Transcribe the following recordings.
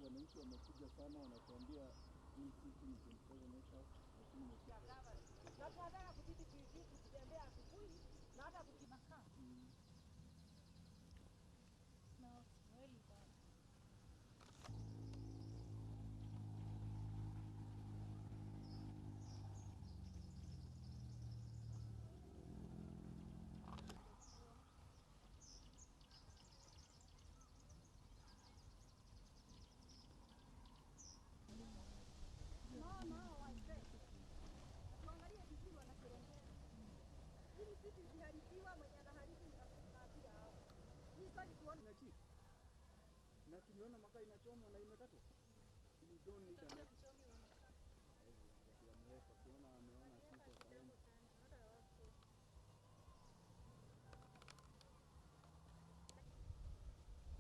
wananchi wamekuja sana, wanatuambia hii kitu ni kuonekana na tunataka kudhibiti kutembea asubuhi na hata kukimakaa. No, really bad. Na tumeona makaa inachomwa na imekatwa. We don't need a net.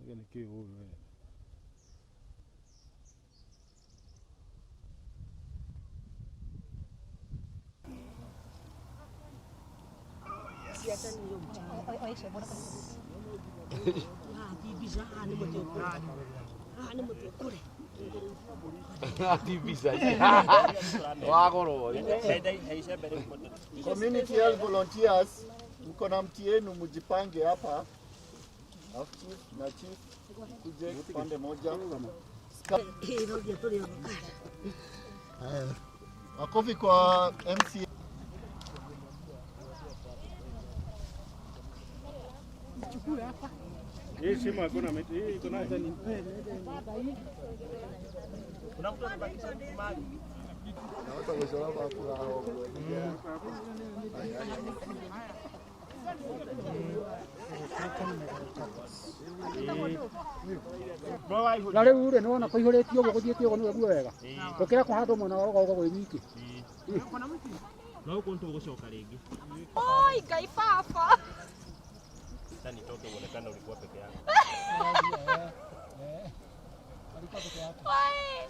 Again, the key over there. Community health volunteers, mko na mti yenu mjipange hapa. Chief na chief kuje pande moja. Makofi kwa MC. Hii simu hakuna miti, hii iko na nini? Kuna mtu anabakisha maji. Na watu wameshaona kula hao. Lale ure no na kuihoretio gukuthietio gono wega. Ukira kwa handu mona gogo gwe wiki. No konto gucoka ringi. Oi, Ngai baba. Sasa nitoke uonekana ulikuwa peke yako. Alikuwa peke yako. Oi.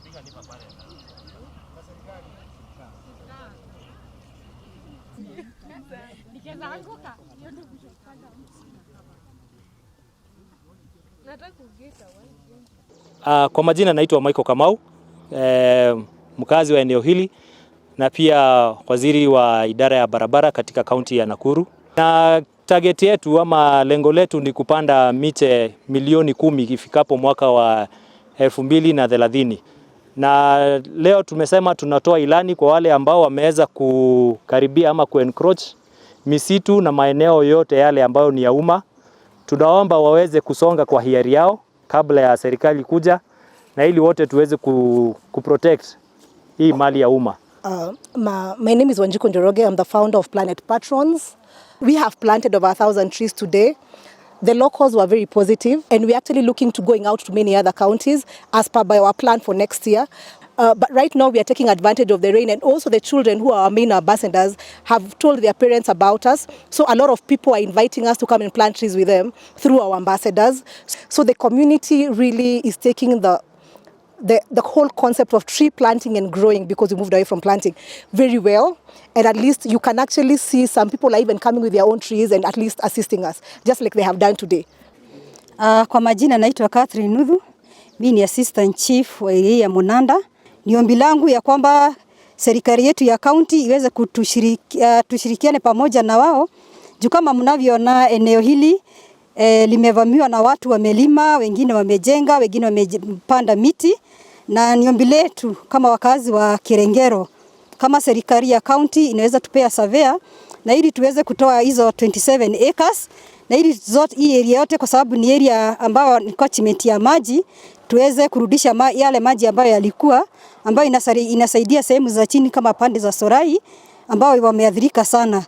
Piga nipa pale. Nikaanguka. Niende kushikana. Nataka kugeta wewe. Kwa majina naitwa Michael Kamau, mkazi wa eneo hili na pia waziri wa idara ya barabara katika kaunti ya Nakuru. Na target yetu ama lengo letu ni kupanda miche milioni 10 ifikapo mwaka wa 2030. Na leo tumesema tunatoa ilani kwa wale ambao wameweza kukaribia ama kuencroach misitu na maeneo yote yale ambayo ni ya umma. Tunaomba waweze kusonga kwa hiari yao kabla ya serikali kuja, na ili wote tuweze kuprotect hii mali ya umma. My name is Wanjiku Njoroge. I'm the founder of Planet Patrons. We have planted over 1,000 trees today. The locals were very positive, and we're actually looking to going out to many other counties as per by our plan for next year. But right now we are taking advantage of the rain, and also the children who are our main ambassadors have told their parents about us. So a lot of people are inviting us to come and plant trees with them through our ambassadors. So the community really is taking the whole concept of tree planting and growing, because we moved away from planting, very well. And at least you can actually see some people are even coming with their own trees and at least assisting us, just like they have done today. Kwa majina naitwa Catherine Nuthu. Mimi ni assistant chief wa area ya Monanda. Ni ombi langu ya kwamba serikali yetu ya county iweze tushirikiane pamoja na wao. Juu kama mnavyoona eneo hili limevamiwa na watu wamelima, wengine wamejenga, wengine wamepanda miti, na ni ombi letu kama wakazi wa Kirengero, kama serikali ya county inaweza tupea surveyor na ili tuweze kutoa hizo 27 acres, na ili zote hii area yote, kwa sababu ni area ambayo ni catchment ya maji, tuweze kurudisha yale maji ambayo yalikuwa, ambayo inasaidia sehemu za chini kama pande za Sorai ambao wameathirika sana.